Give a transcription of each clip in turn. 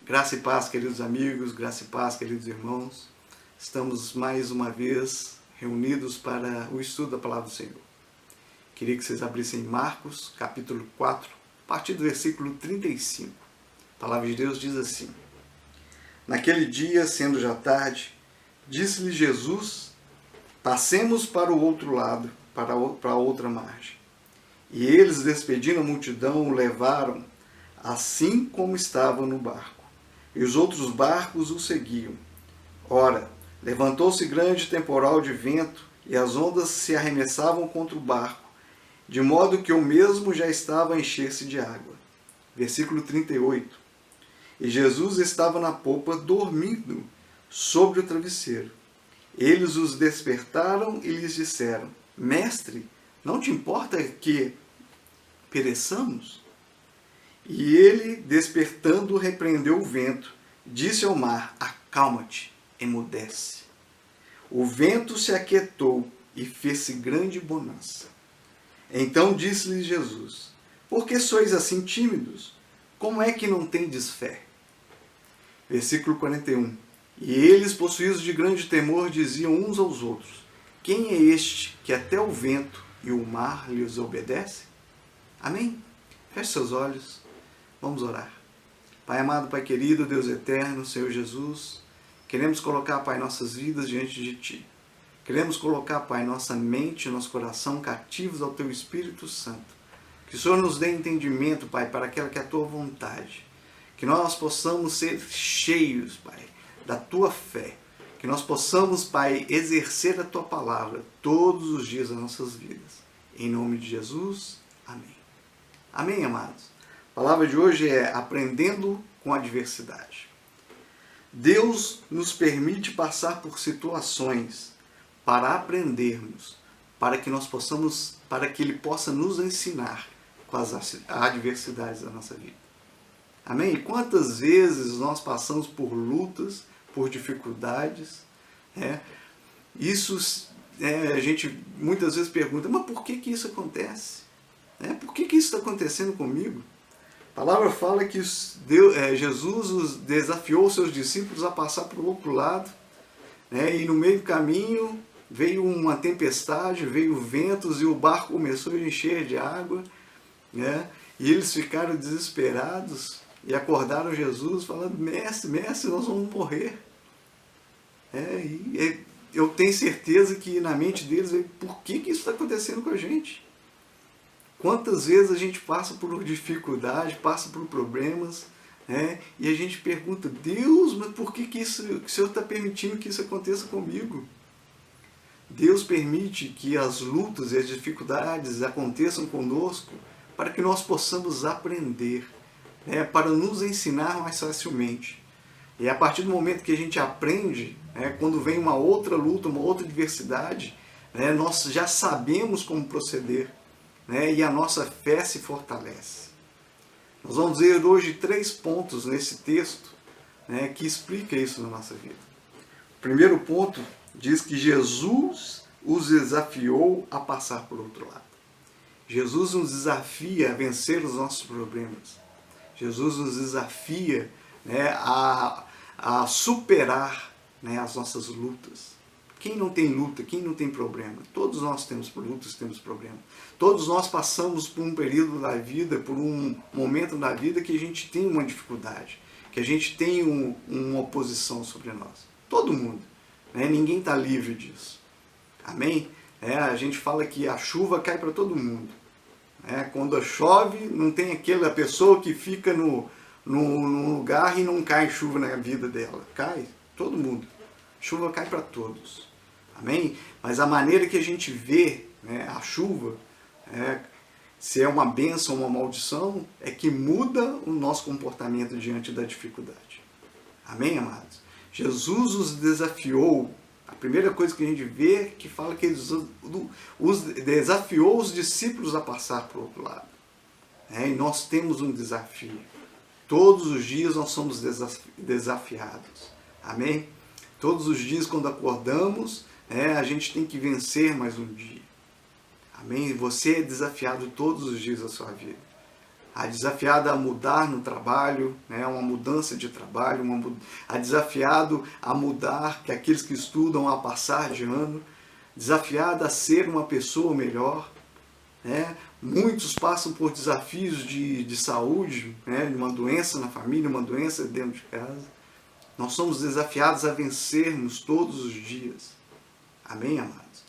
Graça e paz, queridos amigos, graça e paz, queridos irmãos. Estamos mais uma vez reunidos para o estudo da Palavra do Senhor. Queria que vocês abrissem Marcos, capítulo 4, a partir do versículo 35. A Palavra de Deus diz assim: Naquele dia, sendo já tarde, disse-lhe Jesus: Passemos para o outro lado, para a outra margem. E eles, despedindo a multidão, o levaram, assim como estava no barco. E os outros barcos o seguiam. Ora, levantou-se grande temporal de vento, e as ondas se arremessavam contra o barco, de modo que o mesmo já estava a encher-se de água. Versículo 38. E Jesus estava na popa, dormindo, sobre o travesseiro. Eles os despertaram e lhes disseram: Mestre, não te importa que pereçamos? E ele, despertando, repreendeu o vento, disse ao mar: Acalma-te, emudece. O vento se aquietou e fez-se grande bonança. Então disse-lhes Jesus: Por que sois assim tímidos? Como é que não tendes fé? Versículo 41. E eles, possuídos de grande temor, diziam uns aos outros: Quem é este que até o vento e o mar lhes obedece? Amém? Feche seus olhos. Vamos orar. Pai amado, Pai querido, Deus eterno, Senhor Jesus, queremos colocar, Pai, nossas vidas diante de Ti. Queremos colocar, Pai, nossa mente e nosso coração cativos ao Teu Espírito Santo. Que o Senhor nos dê entendimento, Pai, para aquela que é a Tua vontade. Que nós possamos ser cheios, Pai, da Tua fé. Que nós possamos, Pai, exercer a Tua palavra todos os dias das nossas vidas. Em nome de Jesus, amém. Amém, amados? A palavra de hoje é aprendendo com a adversidade. Deus nos permite passar por situações para aprendermos, para que Ele possa nos ensinar com as adversidades da nossa vida. Amém? E quantas vezes nós passamos por lutas, por dificuldades, a gente muitas vezes pergunta: mas por que isso acontece? Por que isso está acontecendo comigo? A palavra fala que Jesus desafiou os seus discípulos a passar para o outro lado, e no meio do caminho veio uma tempestade, veio ventos e o barco começou a encher de água, e eles ficaram desesperados e acordaram Jesus falando: Mestre, nós vamos morrer. Eu tenho certeza que na mente deles veio: por que isso está acontecendo com a gente? Quantas vezes a gente passa por dificuldade, passa por problemas, e a gente pergunta: Deus, mas por que o Senhor está permitindo que isso aconteça comigo? Deus permite que as lutas e as dificuldades aconteçam conosco para que nós possamos aprender, para nos ensinar mais facilmente. E a partir do momento que a gente aprende, quando vem uma outra luta, uma outra adversidade, nós já sabemos como proceder. E a nossa fé se fortalece. Nós vamos ver hoje 3 pontos nesse texto, que explica isso na nossa vida. O primeiro ponto diz que Jesus os desafiou a passar por outro lado. Jesus nos desafia a vencer os nossos problemas. Jesus nos desafia a superar as nossas lutas. Quem não tem luta, quem não tem problema? Todos nós temos lutas, temos problemas. Todos nós passamos por um período da vida, por um momento da vida que a gente tem uma dificuldade, que a gente tem uma oposição sobre nós. Todo mundo. Ninguém está livre disso. Amém? A gente fala que a chuva cai para todo mundo. Quando chove, não tem aquela pessoa que fica no lugar e não cai chuva na vida dela. Cai todo mundo. Chuva cai para todos. Amém? Mas a maneira que a gente vê a chuva, se é uma bênção ou uma maldição, é que muda o nosso comportamento diante da dificuldade. Amém, amados? Jesus os desafiou. A primeira coisa que a gente vê é que fala que ele desafiou os discípulos a passar para o outro lado. E nós temos um desafio. Todos os dias nós somos desafiados. Amém? Todos os dias, quando acordamos, a gente tem que vencer mais um dia. Amém? Você é desafiado todos os dias da sua vida. desafiado a mudar no trabalho, né, uma mudança de trabalho, desafiado a mudar, que aqueles que estudam a passar de ano, desafiado a ser uma pessoa melhor. Né? Muitos passam por desafios de saúde, né, de uma doença na família, uma doença dentro de casa. Nós somos desafiados a vencermos todos os dias. Amém, amados?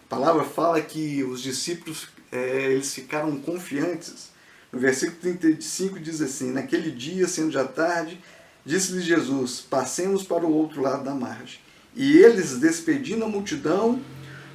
A palavra fala que os discípulos eles ficaram confiantes. No versículo 35 diz assim: naquele dia, sendo já tarde, disse-lhes Jesus: passemos para o outro lado da margem. E eles, despedindo a multidão,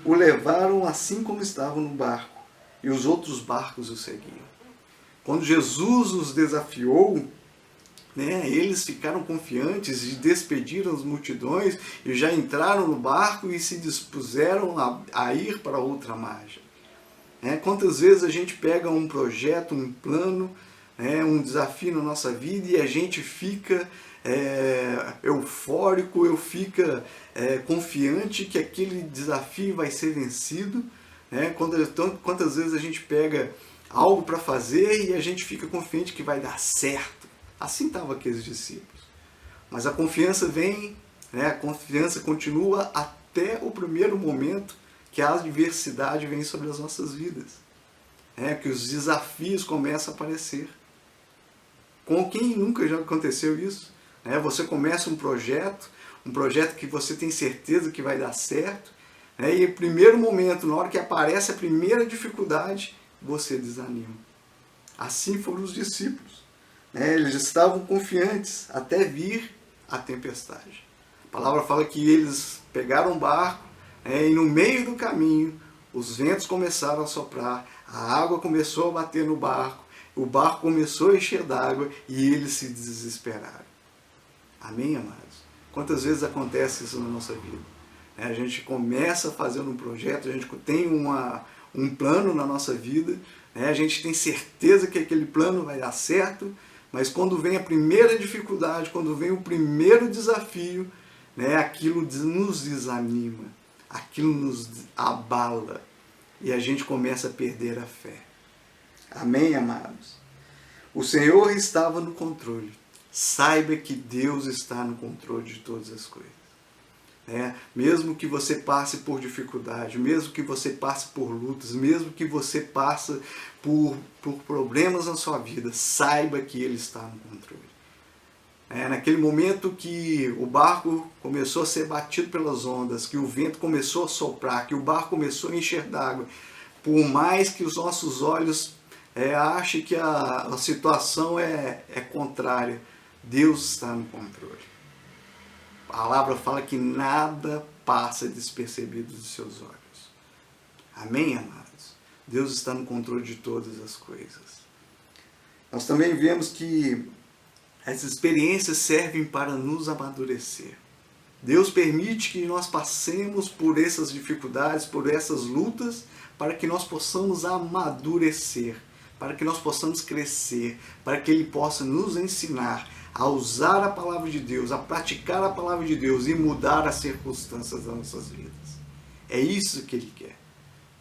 o levaram assim como estavam no barco, e os outros barcos o seguiam. Quando Jesus os desafiou, né, eles ficaram confiantes e despediram as multidões e já entraram no barco e se dispuseram a ir para outra margem. Quantas vezes a gente pega um projeto, um plano, um desafio na nossa vida e a gente fica eufórico, eu fico confiante que aquele desafio vai ser vencido. Quantas vezes a gente pega algo para fazer e a gente fica confiante que vai dar certo. Assim estavam aqueles discípulos. Mas a confiança vem, a confiança continua até o primeiro momento que a adversidade vem sobre as nossas vidas. Que os desafios começam a aparecer. Com quem nunca já aconteceu isso? Você começa um projeto que você tem certeza que vai dar certo, e no primeiro momento, na hora que aparece a primeira dificuldade, você desanima. Assim foram os discípulos. Eles estavam confiantes até vir a tempestade. A palavra fala que eles pegaram um barco, e no meio do caminho, os ventos começaram a soprar, a água começou a bater no barco, o barco começou a encher d'água e eles se desesperaram. Amém, amados? Quantas vezes acontece isso na nossa vida? A gente começa fazendo um projeto, a gente tem um plano na nossa vida, a gente tem certeza que aquele plano vai dar certo, mas quando vem a primeira dificuldade, quando vem o primeiro desafio, aquilo nos desanima, aquilo nos abala e a gente começa a perder a fé. Amém, amados? O Senhor estava no controle. Saiba que Deus está no controle de todas as coisas. Mesmo que você passe por dificuldade, mesmo que você passe por lutas, mesmo que você passe por problemas na sua vida, saiba que Ele está no controle. Naquele momento que o barco começou a ser batido pelas ondas, que o vento começou a soprar, que o barco começou a encher d'água, por mais que os nossos olhos achem que a situação é contrária, Deus está no controle. A palavra fala que nada passa despercebido dos seus olhos. Amém, amados? Deus está no controle de todas as coisas. Nós também vemos que essas experiências servem para nos amadurecer. Deus permite que nós passemos por essas dificuldades, por essas lutas, para que nós possamos amadurecer, para que nós possamos crescer, para que Ele possa nos ensinar a usar a palavra de Deus, a praticar a palavra de Deus e mudar as circunstâncias das nossas vidas. É isso que Ele quer.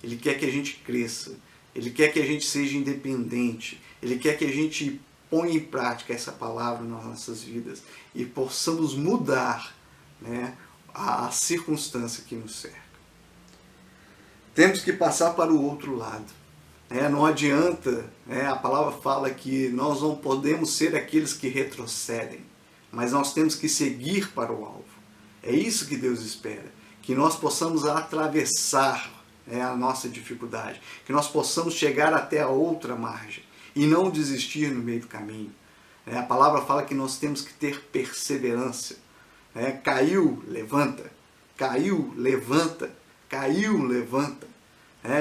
Ele quer que a gente cresça, Ele quer que a gente seja independente, Ele quer que a gente ponha em prática essa palavra nas nossas vidas e possamos mudar a circunstância que nos cerca. Temos que passar para o outro lado. Não adianta, a palavra fala que nós não podemos ser aqueles que retrocedem, mas nós temos que seguir para o alvo. É isso que Deus espera, que nós possamos atravessar a nossa dificuldade, que nós possamos chegar até a outra margem e não desistir no meio do caminho. A palavra fala que nós temos que ter perseverança. Caiu, levanta. Caiu, levanta. Caiu, levanta.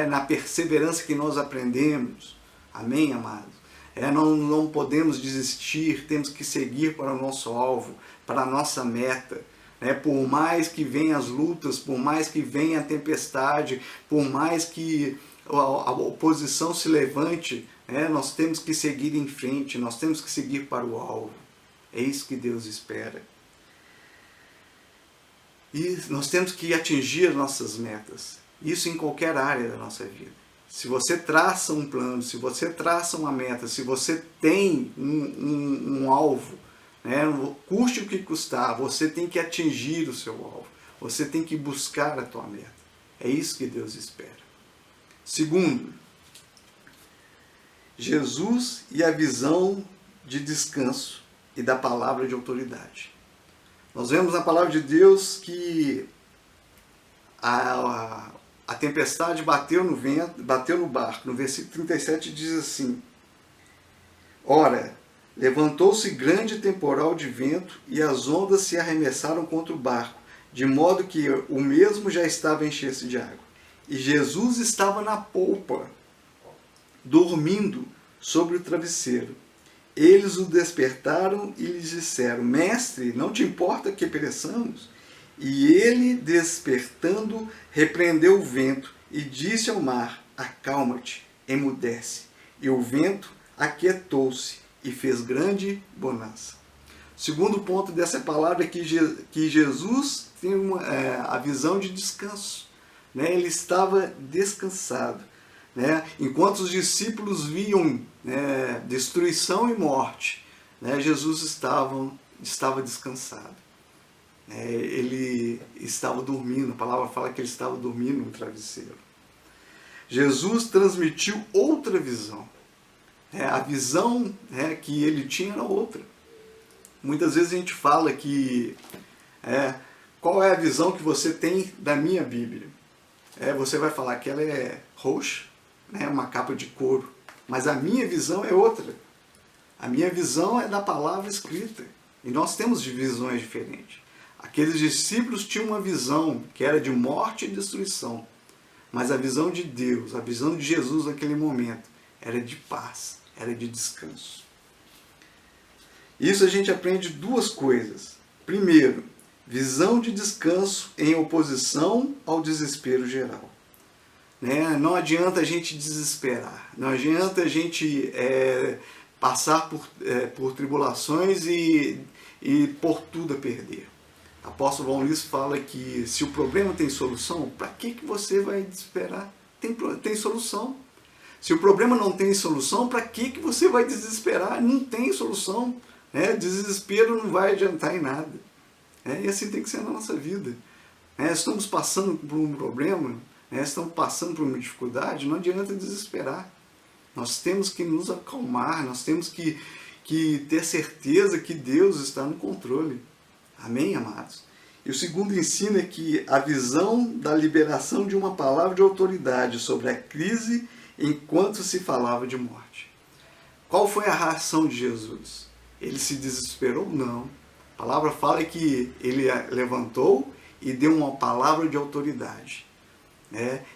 Na perseverança que nós aprendemos. Amém, amados? Não podemos desistir, temos que seguir para o nosso alvo, para a nossa meta. Por mais que venham as lutas, por mais que venha a tempestade, por mais que a oposição se levante, nós temos que seguir em frente, nós temos que seguir para o alvo. É isso que Deus espera. E nós temos que atingir nossas metas. Isso em qualquer área da nossa vida. se você traça um plano, se você traça uma meta, se você tem um alvo, né, custe o que custar, você tem que atingir o seu alvo. Você tem que buscar a tua meta. É isso que Deus espera. Segundo, Jesus e a visão de descanso e da palavra de autoridade. Nós vemos na palavra de Deus que a tempestade bateu no vento, bateu no barco. No versículo 37 diz assim: Ora, levantou-se grande temporal de vento e as ondas se arremessaram contra o barco, de modo que o mesmo já estava a encher-se de água. E Jesus estava na polpa, dormindo sobre o travesseiro. Eles o despertaram e lhes disseram: Mestre, não te importa que pereçamos? E ele, despertando, repreendeu o vento e disse ao mar: Acalma-te, emudece. E o vento aquietou-se e fez grande bonança. O segundo ponto dessa palavra é que Jesus tem a visão de descanso. Né? Ele estava descansado. Né? Enquanto os discípulos viam destruição e morte, né? Jesus estava descansado. Ele estava dormindo, a palavra fala que ele estava dormindo no travesseiro. Jesus transmitiu outra visão. A visão que ele tinha era outra. Muitas vezes a gente fala que qual é a visão que você tem da minha Bíblia? Você vai falar que ela é roxa, uma capa de couro, mas a minha visão é outra. A minha visão é da palavra escrita. E nós temos visões diferentes. Aqueles discípulos tinham uma visão que era de morte e destruição. Mas a visão de Deus, a visão de Jesus naquele momento, era de paz, era de descanso. Isso a gente aprende duas coisas. Primeiro, visão de descanso em oposição ao desespero geral. Não adianta a gente desesperar, não adianta a gente passar por tribulações e pôr tudo a perder. O apóstolo João Luiz fala que se o problema tem solução, para que você vai desesperar? Tem solução. Se o problema não tem solução, para que você vai desesperar? Não tem solução. Desespero não vai adiantar em nada. E assim tem que ser na nossa vida. Estamos passando por um problema, estamos passando por uma dificuldade, não adianta desesperar. Nós temos que nos acalmar, nós temos que ter certeza que Deus está no controle. Amém, amados? E o segundo ensino é que a visão da liberação de uma palavra de autoridade sobre a crise enquanto se falava de morte. Qual foi a reação de Jesus? Ele se desesperou? Não. A palavra fala que ele levantou e deu uma palavra de autoridade.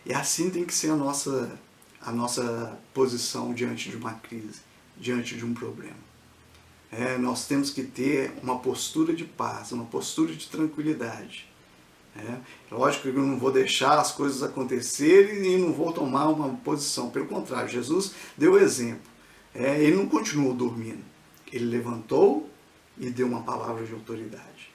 E assim tem que ser a nossa posição diante de uma crise, diante de um problema. Nós temos que ter uma postura de paz, uma postura de tranquilidade. Lógico que eu não vou deixar as coisas acontecerem e não vou tomar uma posição. Pelo contrário, Jesus deu exemplo. Ele não continuou dormindo. Ele levantou e deu uma palavra de autoridade.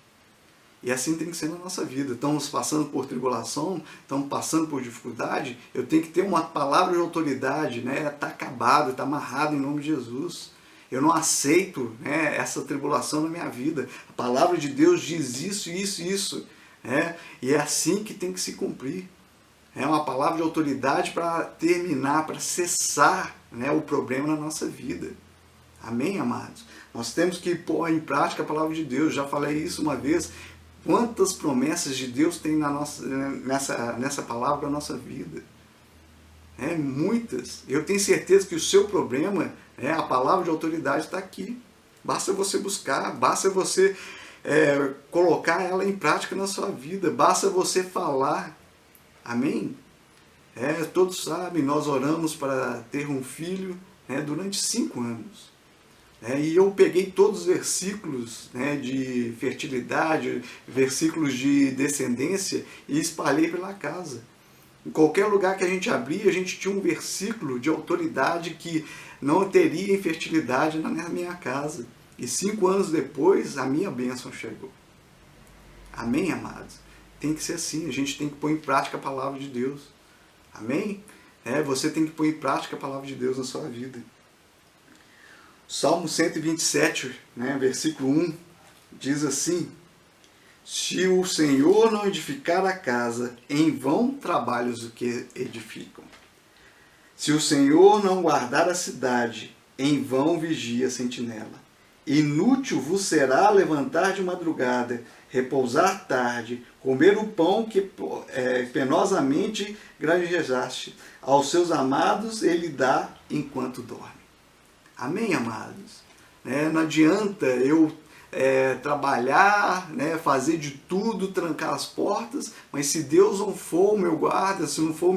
E assim tem que ser na nossa vida. Estamos passando por tribulação, estamos passando por dificuldade, eu tenho que ter uma palavra de autoridade. Está acabado, está amarrado em nome de Jesus. Eu não aceito essa tribulação na minha vida. A palavra de Deus diz isso, isso, isso. E é assim que tem que se cumprir. É uma palavra de autoridade para terminar, para cessar o problema na nossa vida. Amém, amados? Nós temos que pôr em prática a palavra de Deus. Já falei isso uma vez. Quantas promessas de Deus tem nessa palavra na nossa vida? Muitas. Eu tenho certeza que o seu problema, a palavra de autoridade está aqui. Basta você buscar, basta você colocar ela em prática na sua vida, basta você falar. Amém? Todos sabem, nós oramos para ter um filho durante 5 anos. E eu peguei todos os versículos de fertilidade, versículos de descendência e espalhei pela casa. Em qualquer lugar que a gente abria, a gente tinha um versículo de autoridade que não teria infertilidade na minha casa. E 5 anos depois, a minha bênção chegou. Amém, amados? Tem que ser assim, a gente tem que pôr em prática a palavra de Deus. Amém? Você tem que pôr em prática a palavra de Deus na sua vida. Salmo 127, versículo 1, diz assim: se o Senhor não edificar a casa, em vão trabalham os que edificam. Se o Senhor não guardar a cidade, em vão vigia a sentinela. Inútil vos será levantar de madrugada, repousar tarde, comer o pão que penosamente granjejaste. Aos seus amados ele dá enquanto dorme. Amém, amados? Não adianta eu trabalhar, fazer de tudo, trancar as portas, mas se Deus não for o meu guarda, se não for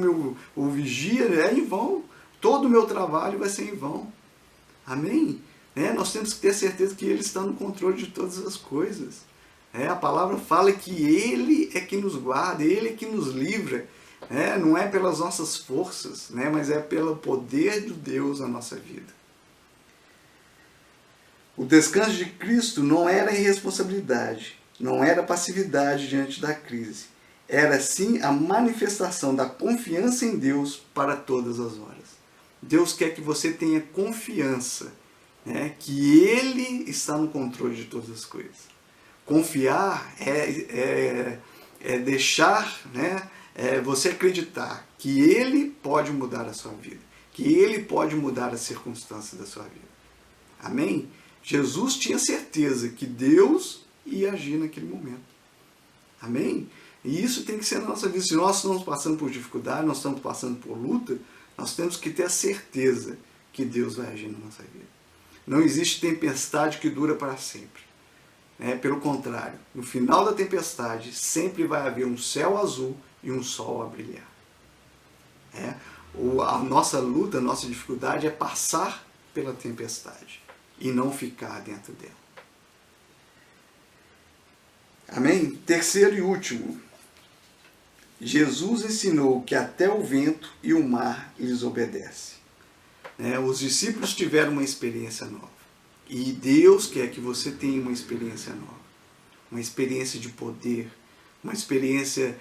o vigia, é em vão. Todo o meu trabalho vai ser em vão. Amém? Nós temos que ter certeza que Ele está no controle de todas as coisas. A palavra fala que Ele é que nos guarda, Ele é que nos livra. Não é pelas nossas forças, mas é pelo poder de Deus na nossa vida. O descanso de Cristo não era irresponsabilidade, não era passividade diante da crise. Era sim a manifestação da confiança em Deus para todas as horas. Deus quer que você tenha confiança, que Ele está no controle de todas as coisas. Confiar é deixar, você acreditar que Ele pode mudar a sua vida, que Ele pode mudar as circunstâncias da sua vida. Amém? Jesus tinha certeza que Deus ia agir naquele momento. Amém? E isso tem que ser na nossa vida. Se nós estamos passando por dificuldade, nós estamos passando por luta, nós temos que ter a certeza que Deus vai agir na nossa vida. Não existe tempestade que dura para sempre. Pelo contrário, no final da tempestade sempre vai haver um céu azul e um sol a brilhar. A nossa luta, a nossa dificuldade é passar pela tempestade e não ficar dentro dela. Amém? Terceiro e último. Jesus ensinou que até o vento e o mar lhes obedecem. Os discípulos tiveram uma experiência nova. E Deus quer que você tenha uma experiência nova. Uma experiência de poder, uma experiência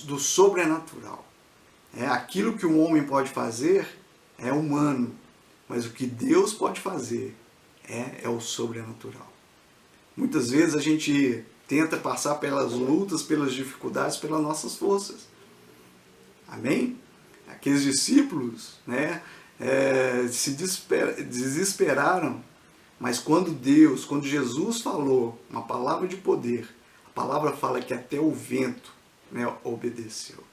do sobrenatural. Aquilo que o homem pode fazer é humano, mas o que Deus pode fazer é o sobrenatural. Muitas vezes a gente tenta passar pelas lutas, pelas dificuldades, pelas nossas forças. Amém? Aqueles discípulos se desesperaram, mas quando Jesus falou uma palavra de poder, a palavra fala que até o vento obedeceu.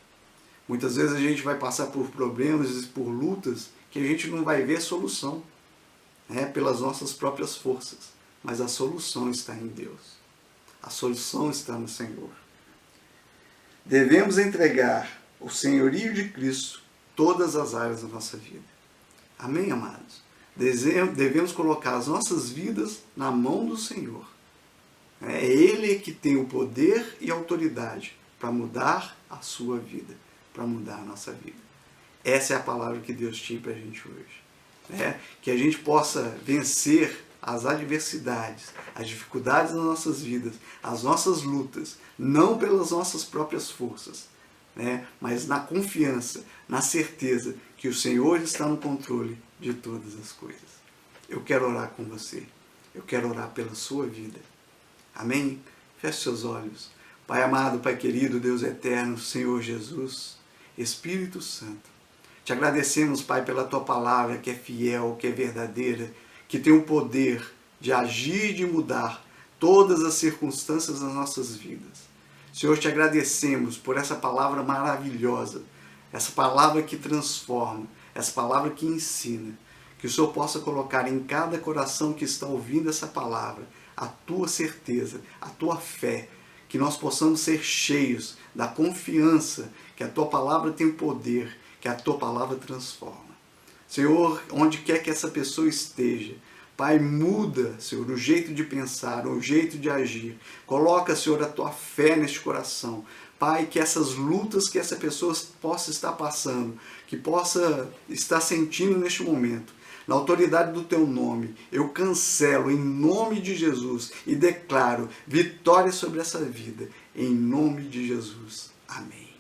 Muitas vezes a gente vai passar por problemas e por lutas que a gente não vai ver solução. Pelas nossas próprias forças, mas a solução está em Deus. A solução está no Senhor. Devemos entregar o senhorio de Cristo todas as áreas da nossa vida. Amém, amados? Devemos colocar as nossas vidas na mão do Senhor. É Ele que tem o poder e a autoridade para mudar a sua vida, para mudar a nossa vida. Essa é a palavra que Deus tinha para a gente hoje. Que a gente possa vencer as adversidades, as dificuldades das nossas vidas, as nossas lutas, não pelas nossas próprias forças, mas na confiança, na certeza que o Senhor está no controle de todas as coisas. Eu quero orar com você, eu quero orar pela sua vida. Amém? Feche seus olhos. Pai amado, Pai querido, Deus eterno, Senhor Jesus, Espírito Santo, te agradecemos, Pai, pela Tua palavra que é fiel, que é verdadeira, que tem o poder de agir e de mudar todas as circunstâncias das nossas vidas. Senhor, te agradecemos por essa palavra maravilhosa, essa palavra que transforma, essa palavra que ensina. Que o Senhor possa colocar em cada coração que está ouvindo essa palavra a Tua certeza, a Tua fé, que nós possamos ser cheios da confiança que a Tua palavra tem o poder, que a Tua palavra transforma. Senhor, onde quer que essa pessoa esteja, Pai, muda, Senhor, o jeito de pensar, o jeito de agir. Coloca, Senhor, a Tua fé neste coração. Pai, que essas lutas que essa pessoa possa estar passando, que possa estar sentindo neste momento, na autoridade do Teu nome, eu cancelo em nome de Jesus e declaro vitória sobre essa vida, em nome de Jesus. Amém.